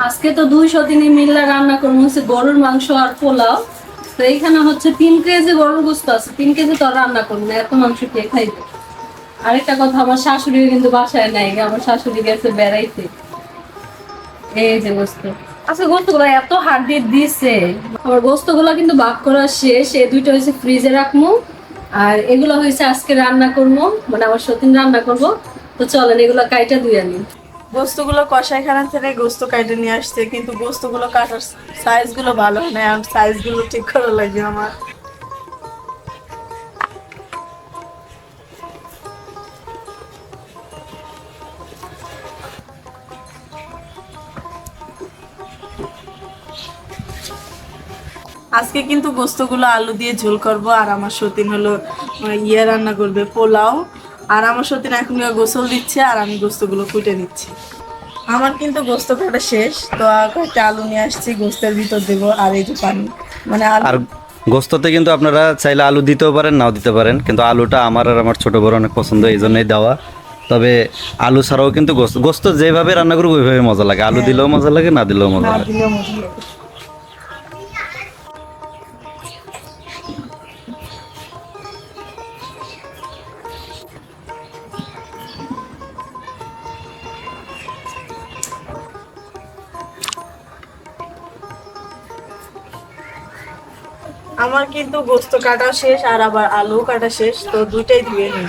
আজকে তো 200 দিনে মিল্লা রান্না করবো হচ্ছে গরুর মাংস আর পোলাও। তো এইখানে হচ্ছে 3 কেজি গরুর গোস্ত আছে, 3 কেজি তো রান্না করবো না, এত মাংস কে খাইবে। আরেকটা কথা, আমার শাশুড়ি কিন্তু বাসায় নাই, আমার শাশুড়ি গেছে বেড়াইতে। এই যে গোস্ত, আচ্ছা গোস্ত গুলো এত হাড্ডি দিছে। আমার গোস্ত গুলো কিন্তু ভাগ করা শেষ, এই দুইটা হয়েছে ফ্রিজে রাখবো, আর এগুলো হয়েছে আজকে রান্না করবো, মানে আমার সতীন রান্না করবো। তো চলেন এগুলো কাইটা ধুয়ে আনি। গোস্তগুলো কষাইখানা থেকে গোস্ত কাটে নিয়ে আসছে, কিন্তু গোস্তগুলো কাটার সাইজ গুলো ভালো হয় না, আর সাইজ গুলো ঠিক করা লাগে আমার। আজকে কিন্তু গোস্তগুলো আলু দিয়ে ঝোল করব, আর আমার সতীন হলো রান্না করবে পোলাও। আর আমার সতীন এখন গোসল দিচ্ছে, আর আমি গোস্তগুলো কুটে নিচ্ছি। আমার কিন্তু গোস্ত কাটা শেষ, তো কয়েকটা আলু নিয়ে আসছি, গোস্তের ভিতর দেবো। আর এই যে পানি, মানে আর গোস্ততে কিন্তু আপনারা চাইলে আলু দিতেও পারেন, নাও দিতে পারেন, কিন্তু আলুটা আমার আর আমার ছোট বড় অনেক পছন্দ, এই জন্যই দেওয়া। তবে আলু ছাড়াও কিন্তু গোস্ত গোস্ত যেভাবে রান্না করবো ওইভাবে মজা লাগে, আলু দিলেও মজা লাগে, না দিলেও মজা লাগে। দিলেও মজা লাগে। আমার কিন্তু গোস্ত কাটা শেষ, আর আবার আলু কাটা শেষ, তো দুইটাই ধুয়ে নিই।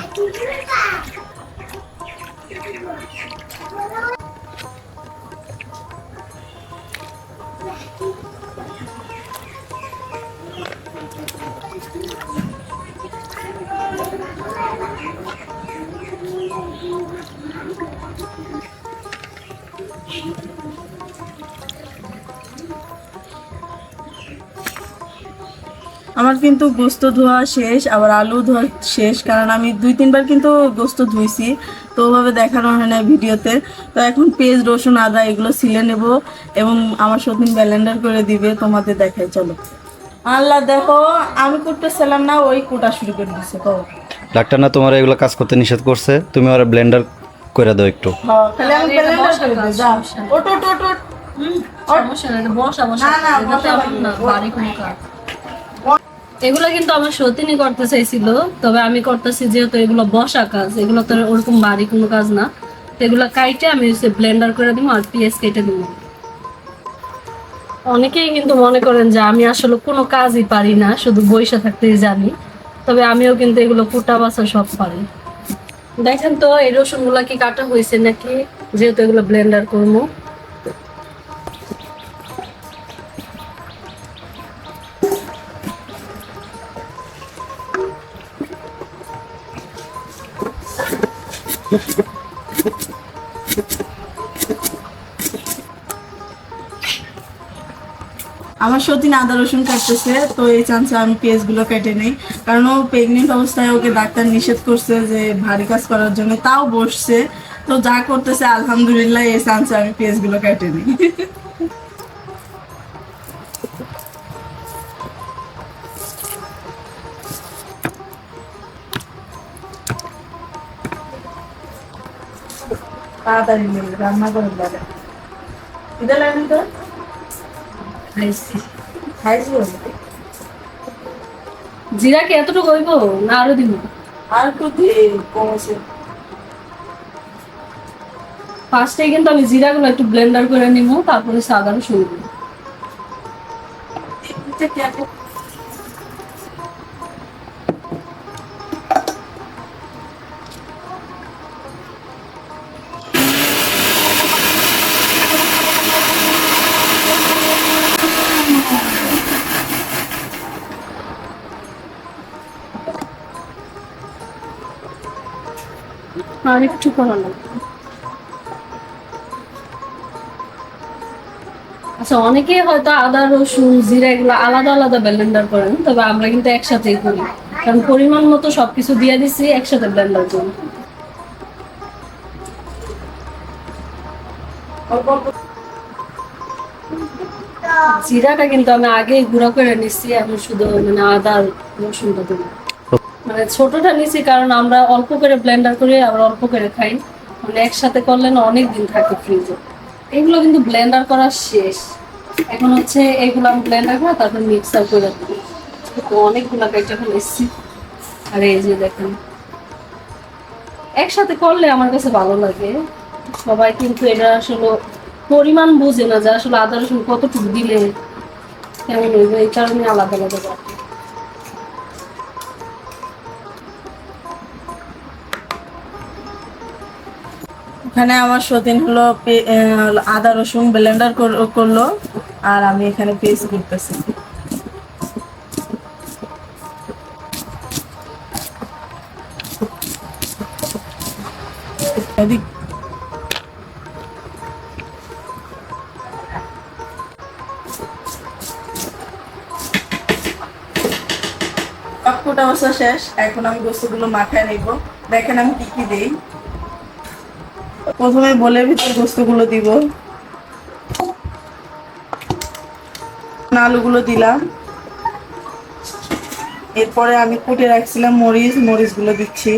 আমার কিন্তু গোস্ত ধোয়া শেষ, আবার আলু ধোয়া শেষ, কারণ আমি 2-3 বার কিন্তু গোস্ত ধুইছি, তো ওভাবে দেখানো হয় না ভিডিওতে। তো এখন পেঁয়াজ রসুন আদা এগুলো ছিলে নেব, এবং আমার সতীন ব্লেন্ডার করে দিবে, তোমাদের দেখাই চলো। আল্লাহ দেখো, আমি কুটতেছিলাম না, ওই কুটা শুরু করে দিচ্ছে। তো ডাক্তার না তোমার এগুলো কাজ করতে নিষেধ করছে, তুমি ওরা ব্লেন্ডার করে দাও একটু। তাহলে আমি ব্লেন্ডার করে দিই। যা ওট ওট ওট ওট। সমস্যা নাই, বসা বসা, না, এটাতে আমার না বাড়ি কোনো কাজ। এগুলো কিন্তু আমার সতীনই করতে চাইছিল, তবে আমি করতেছি যেহেতু এগুলো বসা কাজ, এগুলো তো ওরকম বাড়ি কোনো কাজ না। তো এগুলো কাইটে আমি ব্লেন্ডার করে দিব, আর পেঁয়াজ কেটে দিব। অনেকেই কিন্তু মনে করেন যে আমি আসলে কোনো কাজই পারি না, শুধু বইসা থাকতেই জানি। তবে আমিও কিন্তু এগুলো কুটা বাছা সব পারি। দেখেন তো এই রসুন গুলা কি কাটা হয়েছে নাকি, যেহেতু এগুলো ব্লেন্ডার করবো। আমার সতীন আদা রসুন কাটতেছে, তো এই চান্সে আমি পেঁয়াজগুলো কেটে নেই, কারণ ও প্রেগনেন্ট অবস্থায় ওকে ডাক্তার নিষেধ করছে যে ভারী কাজ করার জন্য, তাও বসছে। তো যা করতেছে আলহামদুলিল্লাহ, এই চান্সে আমি পেঁয়াজগুলো কেটে নিই। তাড়াতাড়ি রান্না করে লাগে এটা লাগে তো খাইছি। খাইছি। জিরা কি এতটুকু হইব না আরো দিব? আর একটু কমেছে। ফার্স্টে কিন্তু আমি জিরাগুলো একটু ব্লেন্ডার করে নিব, তারপরে সাদা রসুন দিব। আর একটু করা লাগবে। আচ্ছা, অনেকেই হয়তো আদা রসুন জিরা এগুলো আলাদা আলাদা ব্লেন্ডার করেন, তবে আমরা কিন্তু একসাথেই করি, কারণ পরিমাণ মতো সবকিছু দিয়ে দিচ্ছি, একসাথে ব্লেন্ডার করি। জিরাটা কিন্তু আমি আগেই গুঁড়া করে নিচ্ছি, আমি শুধু মানে আদা রসুনটা দেবো। মানে ছোটটা নিচ্ছি কারণ আমরা অল্প করে ব্লেন্ডার করি, আবার অল্প করে খাই, মানে একসাথে করলে না অনেক দিন থাকে ফ্রিজে। এগুলো কিন্তু ব্লেন্ডার করা শেষ। এখন হচ্ছে এগুলো আমি ব্লেন্ডার করে তারপর মিক্সার করে দেবো। তো অনেকগুলো কেটে ফেলেছি। আর এই যে দেখেন, একসাথে করলে আমার কাছে ভালো লাগে। সবাই কিন্তু এটা আসলে পরিমাণ বুঝে না যে আসলে আদা রসুন কতটুকু দিলে কেমন হইবে, এই কারণে আলাদা আলাদা করে। এখানে আমার সতীন হলো আদা রসুন ব্লেন্ডার করলো, আর আমি এখানে পেস্ট করতেছি। এদিক সবকটা অবস্থা শেষ। এখন আমি গোস্তগুলো মাখায় নেবো। দেখেন আমি কি কি দিই। প্রথমে বলে ভিতরে গোস্তগুলো দিব, আলুগুলো দিলাম। এরপরে আমি কুটে রাখছিলাম মরিচগুলো দিচ্ছি।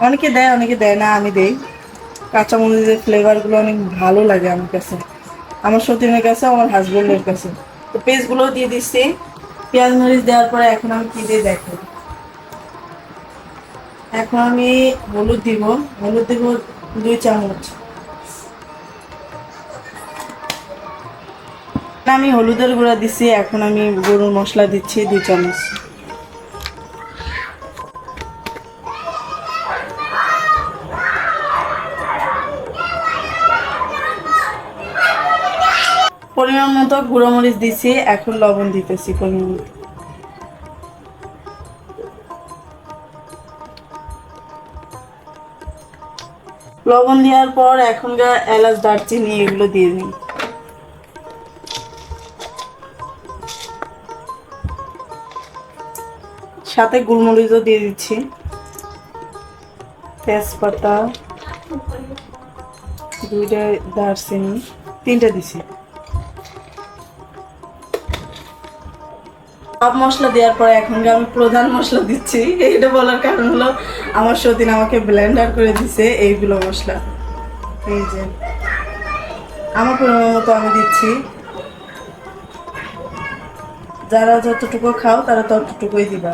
অনেকে দেয় অনেকে দেয় না, আমি দেই। কাঁচা মরিচের ফ্লেভারগুলো অনেক ভালো লাগে আমার কাছে, আমার সতীনের কাছে, আমার হাজবেন্ডের কাছে। তো পেস্টগুলো দিয়ে দিচ্ছি। পেঁয়াজ মরিচ দেওয়ার পরে এখন আমি কি দিয়ে দেখো, এখন আমি হলুদ দিব 2 চামচ। আমি হলুদের গুঁড়া দিচ্ছি। এখন আমি গরুর মশলা দিচ্ছি 2 চামচ। পরিমাণ মতো গুঁড়ো মরিচ দিচ্ছি। এখন লবণ দিতেছি পরিমাণ মতো। লবণ দেওয়ার পর এখনকার এলাচ দারচিনি এগুলো দিয়ে দিই। সাথে গোলমরিচও দিয়ে দিচ্ছি, তেজপাতা 2টা, দারচিনি 3টা দিচ্ছি। সব মশলা দেওয়ার পরে এখন আমি প্রধান মশলা দিচ্ছি। এটা বলার কারণ হলো আমার সতীন আমাকে ব্লেন্ডার করে দিছে এইগুলো মশলা। এই যে আমার পরিমাণ মতো আমি দিচ্ছি। যারা যতটুকু খাও তারা ততটুকুই দিবা।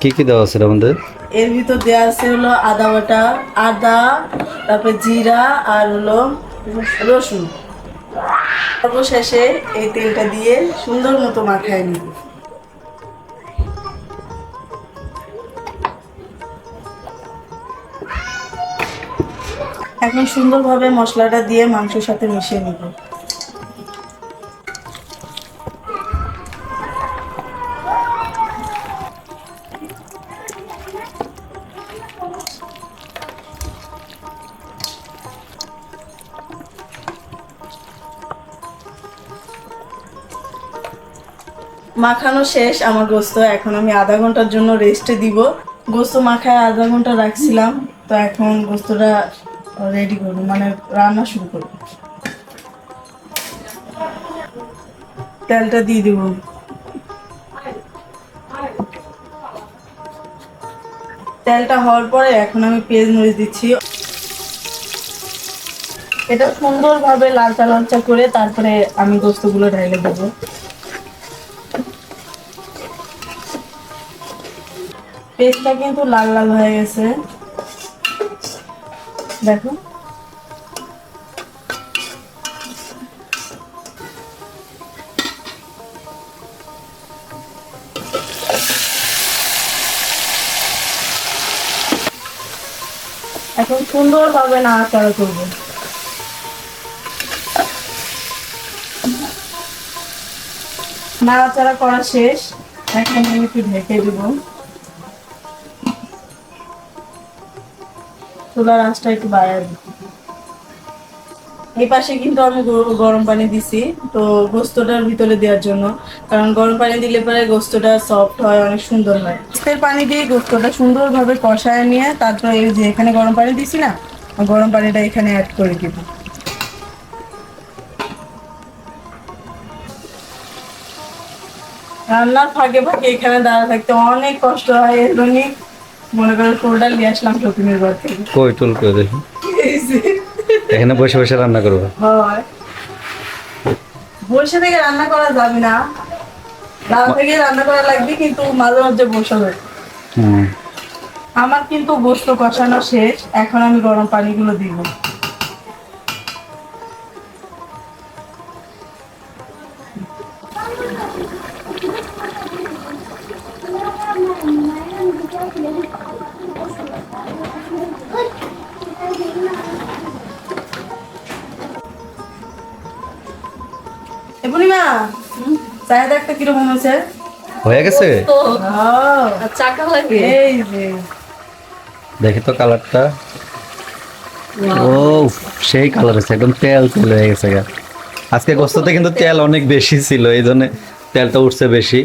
কি কি দেওয়া আছে এর মধ্যে? এর ভিতর দেওয়া আছে হলো আদা বাটা, আদা, তারপরে জিরা আর হলো রসুন। সর্বশেষে এই তেলটা দিয়ে সুন্দর মতো মাখায় নিব। এখন সুন্দরভাবে মশলাটা দিয়ে মাংসের সাথে মিশিয়ে নিব। মাখানো শেষ আমার গোস্ত। এখন আমি আধা ঘন্টার জন্য রেস্টে দিব। গোস্ত মাখায় আধা ঘন্টা রাখছিলাম, তো এখন গোস্তটা রেডি করবো, মানে রান্না শুরু করবো। তেলটা দিয়ে দিব। তেলটা হওয়ার পরে এখন আমি পেঁয়াজ মরিচ দিচ্ছি। এটা সুন্দরভাবে লালচা লালচা করে তারপরে আমি গোস্তগুলো ঢেলে দেবো। পেস্টটা কিন্তু লাল লাল হয়ে গেছে, দেখো। এখন সুন্দরভাবে নাড়াচাড়া করবো। নাড়াচাড়া করা শেষ। এখন আমি একটু ঢেকে দিব। চুলার আঁচটা একটু বাড়ায় দিব। এই পাশে কিন্তু আমি গরম পানি দিছি, তো গোস্তটার ভিতরে দেওয়ার জন্য, কারণ গরম পানি দিলে পরে গোস্তটা সফট হয়, অনেক সুন্দর হয়। গোস্তের পানি দিয়ে গোস্তটা সুন্দরভাবে কষায় নিয়ে তারপর এই যে এখানে গরম পানি দিছি না, গরম পানিটা এখানে অ্যাড করে দিব। রান্নার ফাঁকে ফাঁকে এখানে দাঁড়া থাকতে অনেক কষ্ট হয়, এর জন্য মনে করে টোলটা নিয়ে আসলাম শপিংয়ের ঘর থেকে। কই টুল করে দেখি। এই যে এখানে বসে বসে রান্না করবো। হয় বসে থেকে রান্না করা যাবে না, দাঁড়া থেকে রান্না করা লাগবে, কিন্তু মাঝে মাঝে বসে হবে। হুম। আমার কিন্তু গোস্ত কষানো শেষ, এখন আমি গরম পানিগুলো দিব। এ পূর্ণিমা, চাহিদা একটা কিরকম হয়েছে? হয়ে গেছে। তো ও, আর চাকা লাগে। এই যে দেখি তো কালারটা। ও সেই কালার আছে, একদম তেল তেল হয়ে গেছে গা। আজকে গোস্ততে কিন্তু তেল অনেক বেশি ছিল, এই জন্য তেলটা উঠছে বেশি।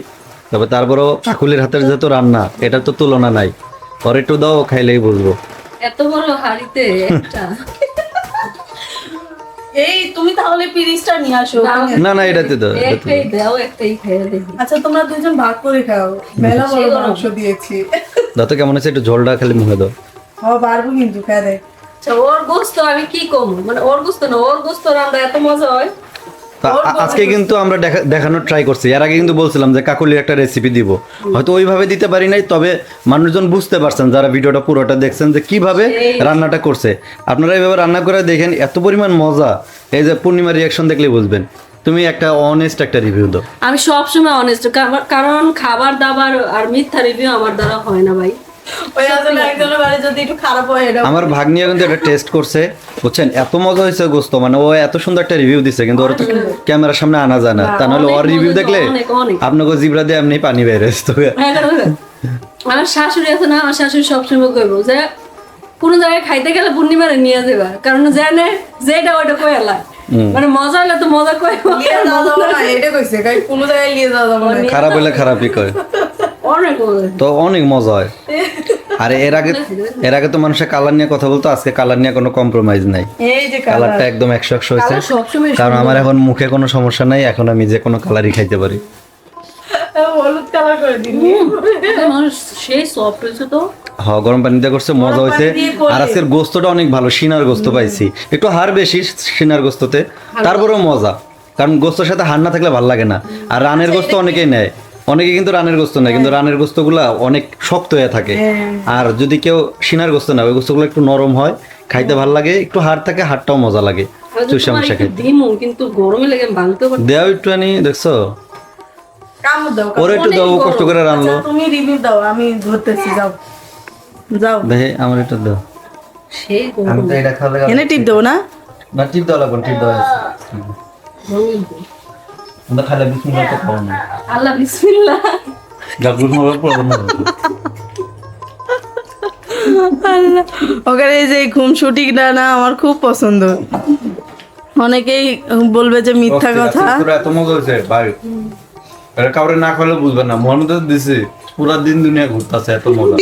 তবে তারপরেও কাকুলির হাতের যেহেতু রান্না, এটার তো তুলনা নাই। পরে একটু দাও, খাইলেই বুঝবো। এত বড় হাড়িতে একটা। এই তুমি তাহলে পিরিচটা নিয়ে আসো। না না, এটাতে দাও, এটাতে একটাই দাও। দাও, একটাই খেয়ে দেখি। আচ্ছা তোমরা দুজন ভাগ করে খাও, মেলা বড় মাংস দিয়েছি। দাও তো কেমন আছে, একটু ঝোলটা খালি মুখে দাও। ও পারবো কিন্তু খাই দেখ। আচ্ছা, ওর গোস্ত আমি কি কম, মানে ওর গোস্ত না, ওর গোস্ত রান্না এত মজা হয়। তা আজকে কিন্তু আমরা দেখানোর ট্রাই করছি। এর আগে কিন্তু বলছিলাম যে কাকুলির একটা রেসিপি দিব, হয়তো ওইভাবে দিতে পারি নাই, তবে মানুষজন বুঝতে পারছেন যারা ভিডিওটা পুরোটা দেখছেন যে কিভাবে রান্নাটা করছে। আপনারা এইভাবে রান্না করে দেখেন, এত পরিমাণ মজা। এই যে পূর্ণিমার রিয়াকশন দেখলেই বুঝবেন। তুমি একটা অনেস্ট একটা রিভিউ দাও। আমি সবসময় অনেস্ট, কারণ খাবার দাবার আর মিথ্যা রিভিউ আমার দ্বারা হয় না ভাই। ওই আসলে একজনের বাড়ি যদি একটু খারাপ হয় এটা আমার ভাগ্নিয়া কিন্তু এটা টেস্ট করছে, বুঝছেন, এত মজা হয়েছে গোস্ত, মানে ও এত সুন্দর একটা রিভিউ দিছে, কিন্তু ওর তো ক্যামেরার সামনে আনা যায় না। তা নাহলে ওর রিভিউ দেখলে আপনাকে জিবরা দিয়ে এমনি পানি বের হচ্ছে। আমার শাশুড়ি আছে না, আমার শাশুড়ি সবসময় কইব যে কোনো জায়গায় খাইতে গেলে পূর্ণিমারে নিয়ে যাবা, কারণ জানে যেটা ওইটা কইলা, মানে মজা হলে তো মজা কই। নিয়ে যাওয়া যাবে না, এটা কইছে কাই কোনো জায়গায় নিয়ে যাওয়া যাবে না। খারাপ হলে খারাপই কয়, অনেক মজা। তো অনেক মজা হয়। আর এর আগে তো মানুষের কালার নিয়ে কথা বলতো, আজকে কালার নিয়ে কোনো কম্প্রোমাইজ নাই। এই যে কালারটা একদম 100 হয়েছে, কালার সবসময় কারণ আমার এখন মুখে কোনো সমস্যা নাই, এখন আমি যে কোনো কালারই খাইতে পারি। হলুদ কালার করে দিলি। মানুষ সেই সফট হয়েছে তো। হ্যাঁ, গরম পানি দিয়ে করছে, মজা হয়েছে। আর আজকের গোস্তটা অনেক ভালো, সিনার গোস্ত পাইছি, একটু হাড় বেশি সিনার গোস্ততে, তারপরেও মজা। কারণ গোস্তের সাথে হাড় না থাকলে ভালো লাগে না। আর রানের গোস্ত অনেকেই নেয়, অনেকে কিন্তু রানের গোস্ত নেয়, কিন্তু রানের গোস্তগুলা অনেক শক্ত হয়ে থাকে। আর যদি কেউ সিনার গোস্ত নেয়, ওই গোস্তগুলো একটু নরম হয়, খাইতে ভালো লাগে, একটু হাড় থাকে, হাড়টাও মজা লাগে চুষা মুষা খাইতে। দিমু কিন্তু গরমে লাগে ভাঙতে পারি। দেও একটু আনি, দেখছো, কামড় দাও। ওর একটু দাও, ও কষ্ট করে রানলো। আচ্ছা, তুমি রিভিউ দাও, আমি ধরতেছি, যাও যাও। দেখে আমার একটু দাও। সেই আমি তো এটা খাওয়া এনে টিপ দেবো না? না, টিপ দেওয়া লাগবে, টিপ দেওয়া আছে। আমরা খাইলে বিসমিল্লাহ তো খাবো না। আল্লাহ বিসমিল্লাহ। গাগুর মতো পড়বো না। আল্লাহ, ওখানে এই যে ঘুমসুটিটা না আমার খুব পছন্দ। অনেকেই বলবে যে মিথ্যা কথা। এত মজা হয়েছে ভাই, এটা কাউরে না খাইলে বুঝবে না। মনে দিছি পুরা দিন দুনিয়া ঘুরতেছে, এত মজা।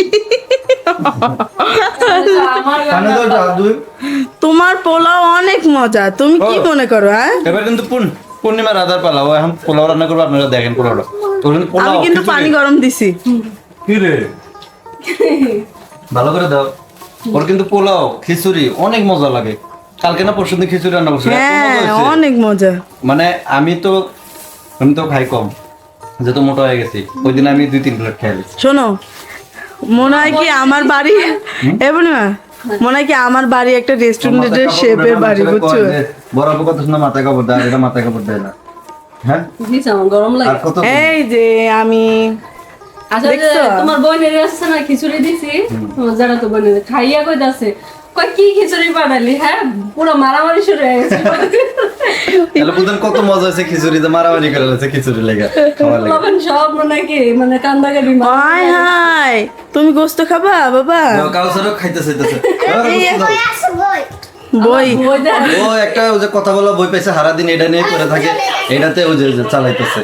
আমার কানে দাও জাদু। তোমার পোলাও অনেক মজা, তুমি কি মনে করো? হ্যাঁ, এবার কিন্তু পূর্ণিমা রাধার পালাও, এখন পোলাও রান্না করবো, আপনারা দেখেন পোলাওটা। তো আমি পোলাও কিন্তু পানি গরম দিছি। কি রে, ভালো করে দাও। ওর কিন্তু পোলাও খিচুড়ি অনেক মজা লাগে। কালকে না পরশু দিন খিচুড়ি রান্না করছি, এত মজা হ্যাঁ, হয়েছে। অনেক মজা। মানে আমি তো খাই কম, যেহেতু মোটা হয়ে গেছি। ওই দিন আমি 2-3 প্লেট খেয়ে গেছি। শোনো, মনে হয় কি আমার বাড়ি এবার না, মনে হয় কি আমার বাড়ি একটা রেস্টুরেন্টের শেফের বাড়ি, বুঝছো? বড় আপু কত সুন্দর মাথায় কাপড় দেয়, এটা মাথায় কাপড় দেয় না। হ্যাঁ, দিছে, আমার গরম আর লাগে। কত এই যে আমি আচ্ছা, দেখছো? তোমার বোনের আসছে না খিচুড়ি দিছি, যারা তো বোনের খাইয়া কইতাছে, কই কি খিচুড়ি পাঠালি? হ্যাঁ, পুরো মারামারি শুরু হয়ে গেছে। তাহলে বুঝেন কত মজা হয়েছে খিচুড়িতে, মারামারি করে গেছে খিচুড়ি লেগে, খাওয়া লেগে। লবণ সব নাকি মানে কান্দাকাটি হাই হাই, তুমি গোস্ত খাবা বাবা? কাউসারও খাইতে চাইতেছে। বই ও একটা ওই যে কথা বলা বই পাইছে, সারাদিন এটা নিয়ে করে থাকে, এটাতে ওই যে চালাইতেছে,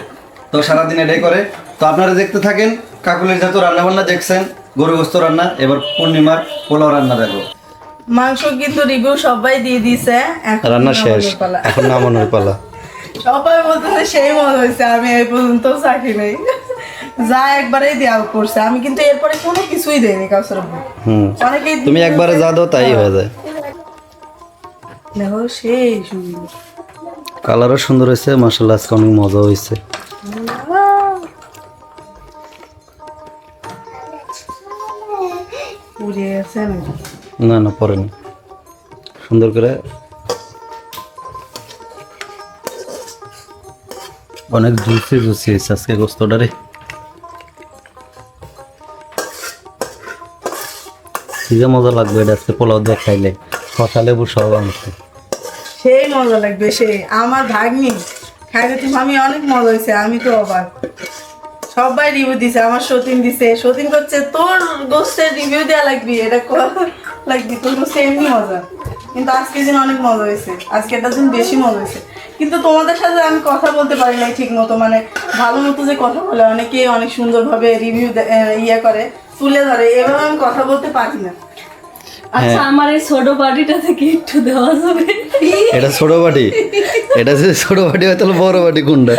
তো সারাদিন এটাই করে। তো আপনারা দেখতে থাকেন, কাকুলির যত রান্না বান্না দেখছেন, গরু গোস্ত রান্না, এবার পূর্ণিমার পোলাও রান্না দেখো। মাংস কিন্তু রিভিউ সবাই দিয়ে দিছে, এখন রান্না শেষ, নামানোর পালা। এখন নামানোর পালা। সবাই বলতেছে সেই মজা হয়েছে, আমি এই পর্যন্ত চাখি নাই। যা একবারেই দেওয়া করছে, আমি কিন্তু এরপরে কোনো কিছুই দেইনি কাউসার। হুম, অনেকেই তুমি একবারে যা দাও তাই হয়ে যায়। দেখো সেই সুন্দর। কালারও সুন্দর হয়েছে মাশাআল্লাহ, আজকে অনেক মজা হয়েছে। পুড়ে গেছে নাকি? না না পরেনি, সুন্দর করে অনেক জুসি জুসি হয়েছে আজকে গোস্তটারে। কি যে মজা লাগবে এটা আজকে পোলাও দিয়ে খাইলে, শসা লেবু সব আনছে। সেই মজা লাগবে সেই। আমার ভাগ্নি খাইতে তো আমি অনেক মজা হয়েছে, আমি তো অবাক। সবাই রিভিউ দিছে, আমার সতীন দিছে, সতীন করছে তোর গোস্তের রিভিউ দেওয়া লাগবে, এটা লাগবে তোর গোস্তে এমনি মজা। কিন্তু আজকে দিন অনেক মজা হয়েছে, আজকে একটা দিন বেশি মজা হয়েছে। কিন্তু তোমাদের সাথে আমি কথা বলতে পারি নাই ঠিক মতো, মানে ভালো মতো যে কথা বলে, অনেকে অনেক সুন্দরভাবে রিভিউ ইয়ে করে, তুলে ধরে, এভাবে আমি কথা বলতে পারি না। আচ্ছা আমার এই ছোট বাটিটা থেকে একটু দেওয়া যাবে? এটা ছোট বাটি, এটা যদি ছোট বাটি হয় তাহলে বড় বাটি কোনটা?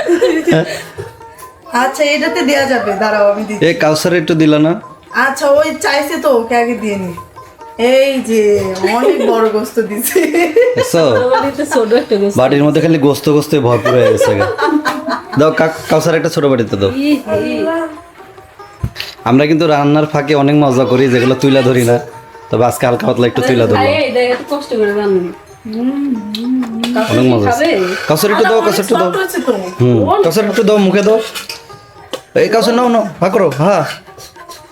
আচ্ছা এটাতে দেওয়া যাবে, দাঁড়াও আমি দিই। এই কাউসার একটু দিলা না? আচ্ছা ওই চাইছে তো, ওকে আগে দিয়ে নি। এই যে অনেক বড় গোস্ত দিছে। দেখছো? ছোট বাটিতে ছোট একটা গোস্ত। বাটির মধ্যে খালি গোস্ত গোস্তে ভরপুর হয়ে গেছে গা। দাও কাউসার একটা ছোট বাটিতে দাও। আমরা কিন্তু রান্নার ফাঁকে অনেক মজা করি, যেগুলো তুইলা ধরি না, তবে আজকে হালকা পাতলা একটু তুইলা ধরলাম। এই দেখ এত কষ্ট করে রান্না। অনেক মজা আছে। কাউসার একটু দাও, কাউসার একটু দাও। ছোট হচ্ছে তো। কাউসার একটু দাও, মুখে দাও। এই কাউসার নাও নাও, হা করো,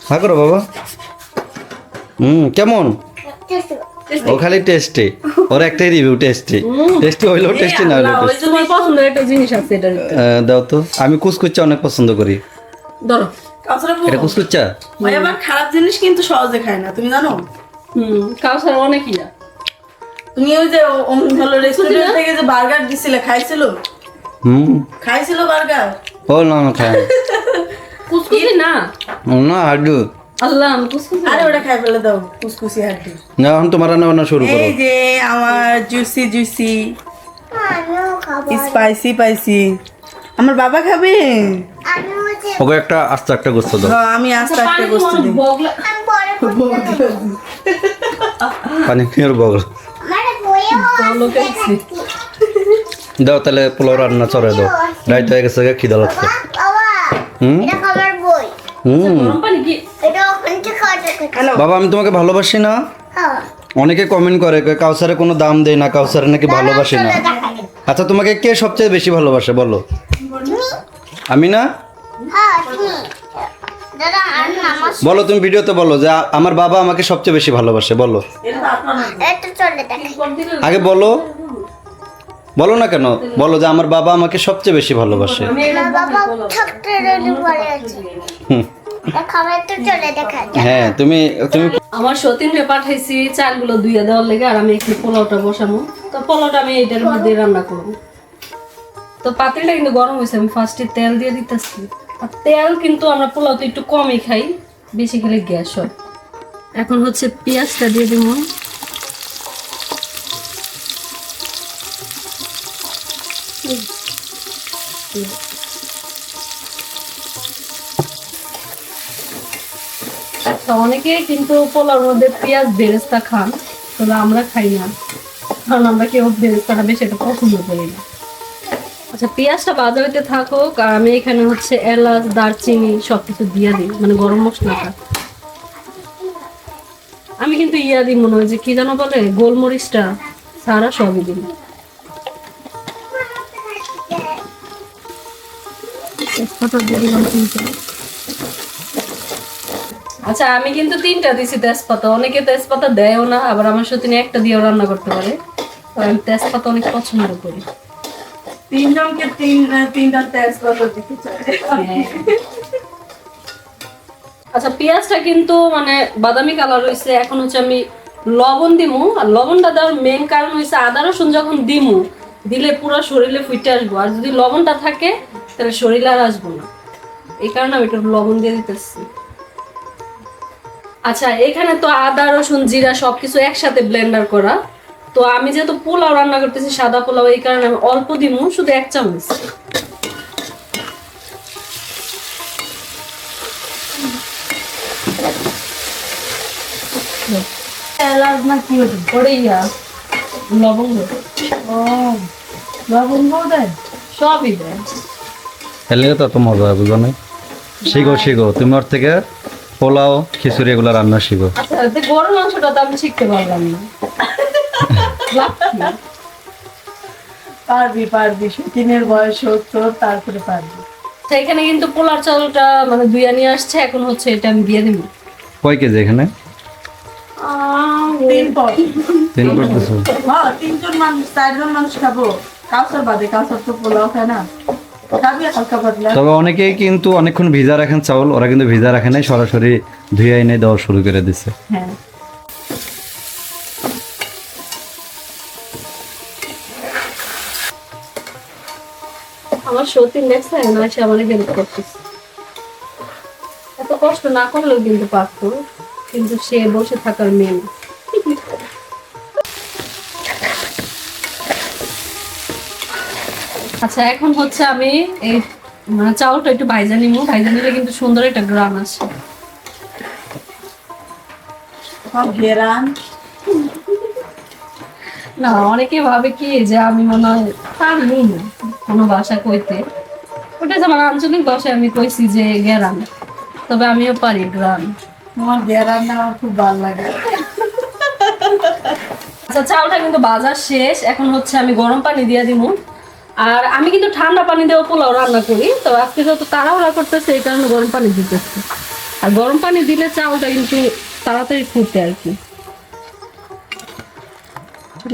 হা করো বাবা। কেমন? ও খালি টেস্টি, ওর একটাই রিভিউ টেস্টি। টেস্টি হইলেও টেস্টি না হইলেও ওই টেস্টি। তোমার পছন্দের একটা জিনিস আছে এটা। দাও তো, আমি কুচকুচ্চা অনেক পছন্দ করি। ধরো। কাউসারে এটা কুচকুচ্চা? ভাই আবার খারাপ জিনিস কিন্তু সহজে খায় না, তুমি জানো? কাউসার অনেক ইয়া। তুমি ওই যে ভালো রেস্টুরেন্ট থেকে যে বার্গার দিছিলে, খাইছিল? খাইছিল বার্গার? ও না না খাই কুসকুসি না। না হাড্ডু। আল্লাহ আমি কুসকুসি। আরে ওটা খাই ফেলে দাও, কুসকুসি হাড্ডি। না এখন তোমার রান্না বান্না শুরু করো। এই যে আমার জুসি জুসি স্পাইসি স্পাইসি। আমার বাবা খাবে? ওকে একটা আস্তে একটা গোস্ত দাও। হ্যাঁ আমি আস্তে আস্তে গোস্ত দিই। বগলা। পানি খেয়ে বগল বলো কেছি। দাও তাহলে পোলাও রান্না চড়াই দাও, রাইত হয়ে গেছে খিদা লাগছে। গরম পানি কি? বাবা আমি তোমাকে ভালোবাসি না। অনেকে কমেন্ট করে কাউসারে কোনো দাম দেয় না, কাউসারে নাকি ভালোবাসি না। আচ্ছা তোমাকে কে সবচেয়ে বেশি ভালোবাসে বলো? আমি না? বলো তুমি ভিডিওতে বলো যে আমার বাবা আমাকে সবচেয়ে বেশি ভালোবাসে, বলো আগে বলো। বলো না কেন, বলো যে আমার বাবা আমাকে সবচেয়ে বেশি ভালোবাসে। হ্যাঁ তুমি তুমি আমার সতীনরে পাঠাইছি চালগুলো ধুইয়া দেওয়ার লেগে, আর আমি একটু পোলাওটা বসাবো। তো পোলাওটা আমি এইটার মধ্যে রান্না করবো। তো পাতিলটা কিন্তু গরম হয়েছে, আমি ফার্স্টে তেল দিয়ে দিতেছি। আর তেল কিন্তু আমরা পোলাওতে একটু কমই খাই, বেশি খেলে গ্যাস হয়। এখন হচ্ছে পেঁয়াজটা দিয়ে দিব। আচ্ছা অনেকে কিন্তু পোলাওর মধ্যে পেঁয়াজ বেরেস্তা খান, তবে আমরা খাই না, কারণ আমরা কেউ বেরেস্তাটা বেশি একটা পছন্দ করি না। আচ্ছা পেঁয়াজটা ভাজা হইতে থাকুক, আর আমি এখানে হচ্ছে এলাচ দারচিনি সবকিছু দিয়ে দিই, মানে গরম মশলাটা আমি কিন্তু ইয়া দিই, মনে হয় যে কি যেন বলে, গোলমরিচটা সারা সবই দিই। আচ্ছা আমি কিন্তু 3টা দিছি তেজপাতা, অনেকে তেজপাতা দেয়ও না, আবার আমার সাথে একটা দিয়েও রান্না করতে পারে। আমি তেজপাতা অনেক পছন্দ করি। তিনজনকে তিনটা তেজপাতা দিতে চাই। আচ্ছা পেঁয়াজটা কিন্তু মানে বাদামি কালার হয়েছে, এখন হচ্ছে আমি লবণ দিমু। আর লবণটা দেওয়ার মেন কারণ হচ্ছে আদা রসুন যখন দিমু, দিলে পুরো শরীরে ফুটে আসবো, আর যদি লবণটা থাকে তাহলে শরীরে আর আসবো না, এই কারণে আমি একটু লবণ দিয়ে দিতেছি। আচ্ছা এখানে তো আদা রসুন জিরা সবকিছু একসাথে ব্লেন্ডার করা, তো আমি যেহেতু পোলাও রান্না করতেছি সাদা পোলাও, এই কারণে আমি অল্প দিমু, শুধু 1 চামচ। লবঙ্গ। ও লবঙ্গ দেয়? সবই দেয়। এর লেগে তো এত মজা হয়, বুঝো নাই? শিখো শিখো, তুমি ওর থেকে পোলাও খিচুড়ি এগুলো রান্না শিখো। আচ্ছা গরুর মাংসটা তো আমি শিখতে পারলাম না। লাভ কি? পারবি পারবি, শৌখিনের বয়স 70, তারপরে পারবি। তো এখানে কিন্তু পোলার চালটা মানে ধুইয়া নিয়ে আসছে, এখন হচ্ছে এটা আমি দিয়ে দিব। কয় কেজি এখানে? 3 পদ। 3 করতেছো? হ্যাঁ 3 জন মানুষ, 4 জন মানুষ খাবো। কাউসার বাদে, কাউসার তো পোলাও খায় না। খাবি হালকা পাতলা। তবে অনেকেই কিন্তু অনেকক্ষণ ভিজা রাখেন চাউল, ওরা কিন্তু ভিজা রাখে নাই, সরাসরি ধুয়ে এনে দেওয়া শুরু করে দিছে। হ্যাঁ আমার সত্যি নেক্সট টাইম না, সে আমার হেল্প করতেছে। এত কষ্ট না করলেও কিন্তু পারতো, কিন্তু সে বসে থাকার মেয়ে না। আচ্ছা এখন হচ্ছে আমি এই মানে চাউলটা একটু ভাইজা নিব, ভাইজা নিলে কিন্তু সুন্দর একটা গ্রাম আছে। সব ঘেরান। না অনেকে ভাবে কি যে আমি মনে হয় পারি না কোনো ভাষা কইতে, ওটা যে আমার আঞ্চলিক ভাষায় আমি কইছি যে গ্রাম, তবে আমিও পারি গ্রাম। তোমার ঘেরান না আমার খুব ভালো লাগে। আচ্ছা চাউলটা কিন্তু বাজার শেষ, এখন হচ্ছে আমি গরম পানি দিয়ে দিব। আর আমি কিন্তু ঠান্ডা পানি দিয়েও পোলাও রান্না করি, তো আজকে যেহেতু তাড়াহুড়া করতেছে এই কারণে গরম পানি দিতেছি। আর গরম পানি দিলে চাউলটা কিন্তু তাড়াতাড়ি ফুটে আর কি।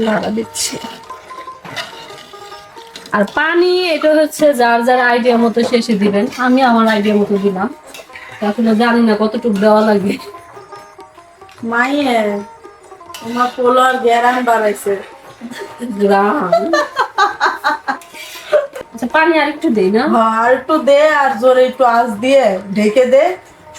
লাড়া দিচ্ছি। আর পানি এটা হচ্ছে যার যার আইডিয়া মতো শেষে দিবেন, আমি আমার আইডিয়া মতো দিলাম, আসলে জানি না কতটুকু দেওয়া লাগে। মাইয়ে তোমার পোলার ঘেরান বাড়াইছে। গ্রাম। আচ্ছা পানি আর একটু দেই না? হ্যাঁ আর একটু দে, আর জোরে একটু আঁচ দিয়ে ঢেকে দে।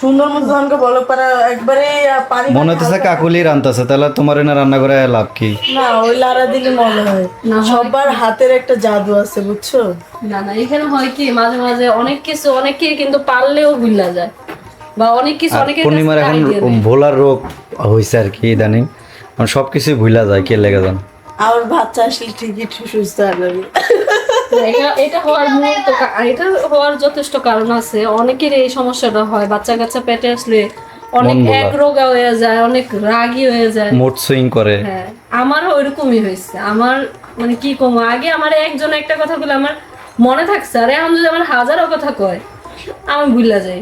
সুন্দর মতো ধনকে বলো পারা একবারে পানি। মনে হচ্ছে কাকুলি রান্তাছে, তাহলে তোমার এনে রান্না করে লাভ কি? না ওই লাড়া দিলে মনে হয় না, হয় সবার হাতের একটা জাদু আছে বুঝছো। না না, এখানে হয় কি মাঝে মাঝে অনেক কিছু অনেকে কিন্তু পারলেও ভুলা যায়, বা অনেক কিছু আর অনেকের পূর্ণিমার কাছে এখন idea নেই। ভোলার রোগ হয়েছে আর কি ইদানিং, মানে সবকিছু ভুলা যায়, কে লেগে যান। আমার বাচ্চা আসলে ঠিকই সুস্থ হবে। এটা হওয়ার মূল তো এটা হওয়ার যথেষ্ট কারণ আছে, অনেকের এই সমস্যাটা হয়, বাচ্চা কাচ্চা পেটে আসলে অনেক মন ভোলা। একরোগা হয়ে যায়, অনেক রাগী হয়ে যায়। মুড সুইং করে। হ্যাঁ আমারও ওইরকমই হয়েছে। আমার মানে কি কম, আগে আমার একজন একটা কথা বলে আমার মনে থাকছে, আর এখন যদি আমার হাজারো কথা কয় আমি ভুলা যাই।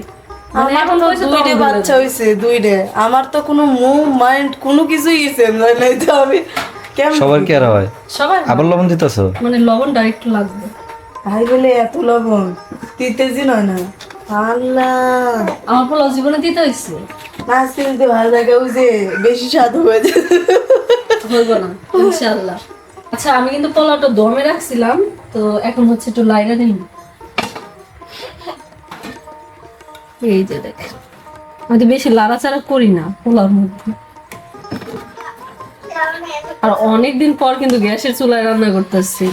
মানে আমার এখন তো হয়েছে তো 2টে আমি ভুলে বাচ্চা যাই। হইছে, 2টে। আমার তো কোনো মুভ মাইন্ড কোনো কিছুই গেছে নাই, তো আমি কেমন সবার কি আর হয়? সবাই আবার লবণ দিতেছো? মানে লবণটা একটু লাগবে। ভাই বলে এত লবণ তিতেজি নয় না। আল্লাহ আমার পোলাও জীবনে দিতে হয়েছে, মাছ কিনতে ভালো লাগে, ওই যে বেশি স্বাদ হয়ে যায়। হইব না ইনশাআল্লাহ। আচ্ছা আমি কিন্তু পোলাওটা দমে রাখছিলাম, তো এখন হচ্ছে একটু লাইরা দিন। এই যে দেখ, আমি তো বেশি লাড়াচাড়া করি না পোলাওর মধ্যে। আর অনেকদিন পর কিন্তু গ্যাসের চুলায় রান্না করতেছি।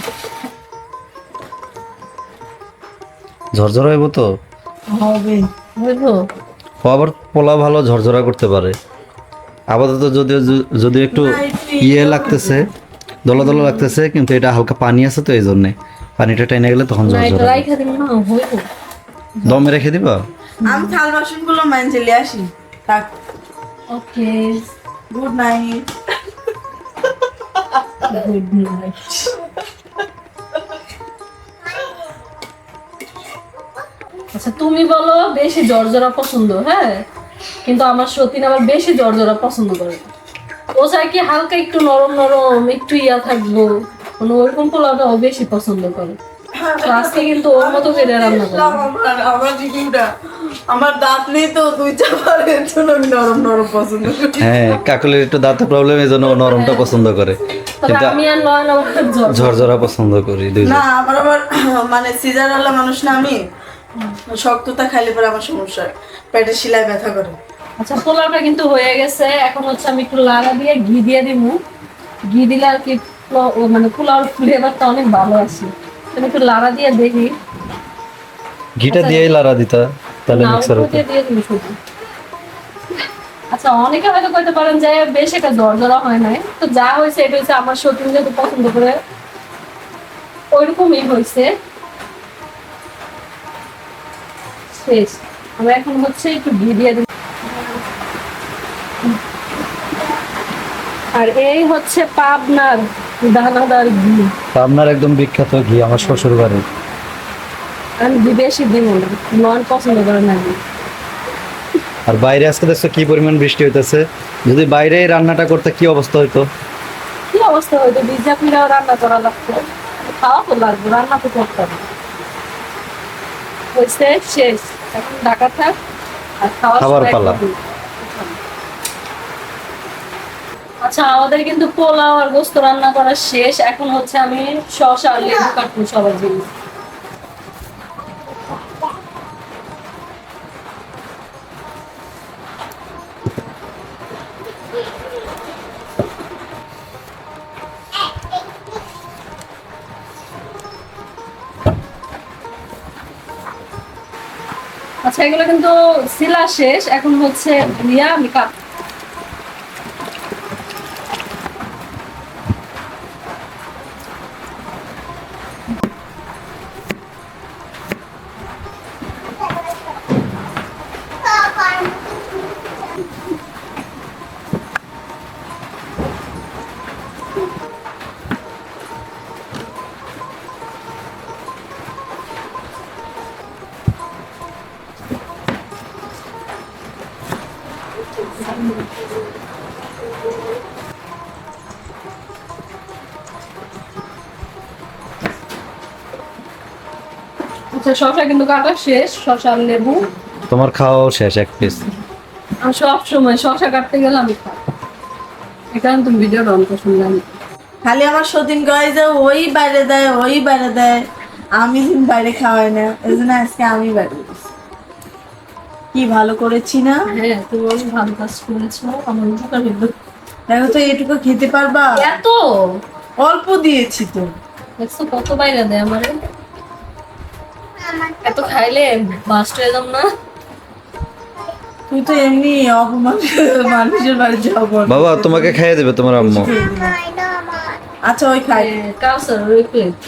ঝরঝরা হইব তো? হবে বুঝবো? ও আবার পোলা ভালো ঝরঝরা করতে পারে। আপাতত যদিও যদিও একটু ইয়ে লাগতেছে, দলা দলা লাগতেছে, কিন্তু এটা হালকা পানি আছে তো এই জন্যে পানিটা টেনে গেলে তখন না এটা ঝরঝরা হবে। রাইখা দিন না, হইব। দমে রেখে দিবা? আমি থাল বাসন গুলো মাইনছে লিয়ে আসি। থাক, okay good night. Good night. আচ্ছা তুমি বলো বেশি জর্জরা পছন্দ, হ্যাঁ, কিন্তু আমার সতীন আবার বেশি জর্জরা পছন্দ করে না। ও চায় কি হালকা একটু নরম নরম একটু ইয়া থাকবো, মানে ওইরকম পোলাওটা ও বেশি পছন্দ করে। তো আজকে কিন্তু ওর মতো করে রান্না করবো। আমার রিভিউটা, আমার দাঁত নেই তো 2 চার, এর জন্য আমি নরম নরম পছন্দ করি। হ্যাঁ কাকুলির একটু দাঁতের প্রবলেম, এই জন্য ও নরমটা পছন্দ করে, তবে কিন্তু আমি আর নয় না ঝরঝরা পছন্দ করি দুইজন। না আমার আবার মানে সিজার আলা মানুষ না আমি, শক্ততা খাইলে পরে আমার সমস্যা হয়, পেটে শিলায় ব্যথা করে। আচ্ছা পোলাওটা কিন্তু হয়ে গেছে, এখন হচ্ছে আমি একটু লাড়া দিয়ে ঘি দিয়ে দিব। ঘি দিলে আর কি মানে পোলাওর ফ্লেভারটা অনেক ভালো আসে। আমি একটু লাড়া দিয়ে দেখি। ঘিটা দিয়েই লাড়া দিতা, তাহলে না, মিক্সার উপর হতো। দিয়ে দিয়ে দিবি শুধু। আচ্ছা আচ্ছা, অনেকে হয়তো কইতে পারেন যে বেশ একটা জ্বর হয় নাই, তো যা হয়েছে এটা হচ্ছে আমার সতীন যেহেতু পছন্দ করে ওইরকমই হয়েছে। শেষ। আমরা এখন হচ্ছে একটু ঘি দিয়ে দিই। আর এই হচ্ছে পাবনার দানাদার ঘি। আপনার একদম বিখ্যাত ঘি আমার শ্বশুর বাড়ি। আমি ঘি বেশি দিব না, নন পছন্দ করে না ঘি। আর বাইরে আজকে দেখছো কি পরিমাণ বৃষ্টি হইতেছে, যদি বাইরে এই রান্নাটা করতে কি অবস্থা হইতো। কি অবস্থা হয়তো ভিজা পিড়াও রান্না করা লাগতো, খাওয়া তো লাগবে, রান্না তো করতে হবে। হয়েছে, শেষ। এখন ঢাকা থাক আর খাওয়ার খাবার সময় পালা। একটু দিই। আচ্ছা, আমাদের কিন্তু পোলাও আর গোস্ত রান্না করা শেষ। এখন হচ্ছে আমি শসা আর লেবু কাটবো সবার জন্য। আচ্ছা, এগুলো কিন্তু সিলা শেষ। এখন হচ্ছে রিয়া আমি কাট। আচ্ছা, শসা কিন্তু কাটা শেষ। শসা আর লেবু। তোমার খাওয়াও শেষ এক পিস। আমি সব সময় শসা কাটতে গেলে আমি খাই। এখানে তুমি ভিডিও অন করে শুনলাম। খালি আমার সতীন কয় যে ওই বাইরে দেয়, ওই বাইরে দেয়, আমি বাইরে খাওয়াই না, এই জন্য আজকে আমি বাইরে দিছি। কি ভালো করেছি না? হ্যাঁ, তুমি অনেক ভালো কাজ করেছো, আমার উপকার হইলো। দেখো তো এটুকু খেতে পারবা? এত অল্প দিয়েছি তো। দেখছো কত বাইরে দেয় আমারে। এত খাইলে বাস্ট হয়ে যাম না? তুই তো এমনি অপমান মানুষের বাড়ি যাও বল। বাবা তোমাকে খাইয়ে দেবে তোমার আম্মু। আচ্ছা ওই খাই। কাউসার ওই প্লেট।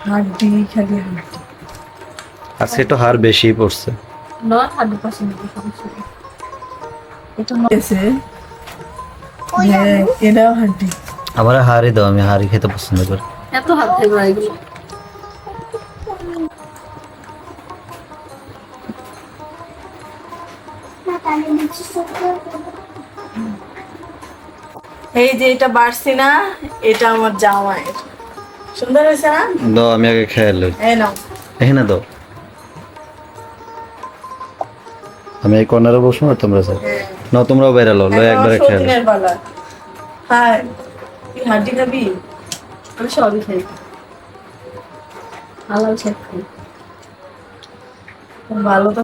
হাড্ডি খালি হাড্ডি। আজকে একটু হার বেশি পড়ছে। না, 100% সমস্যা নেই। এটা নয়েছে। হ্যাঁ, এটাও হাড্ডি। আমার হাড়ই দাও, আমি হাড়ি খেতে পছন্দ করি। এত হাত দেবো না এগুলো। এই যে এটা বাড়ছি না, এটা আমার জামাইয়ের। সুন্দর হয়েছে না? দাও আমি আগে খেয়ে লই। এই নাও। এখানে দাও। আমি এই কর্নারে বসবো আর তোমরা স্যার না, তোমরাও বাইরে লো লো, একবারে খেয়ে লো। সতীনের বালা। হ্যাঁ, তুই হাড্ডি খাবি? আমি সবই খাই। হালাল সব খাই। ভালো তো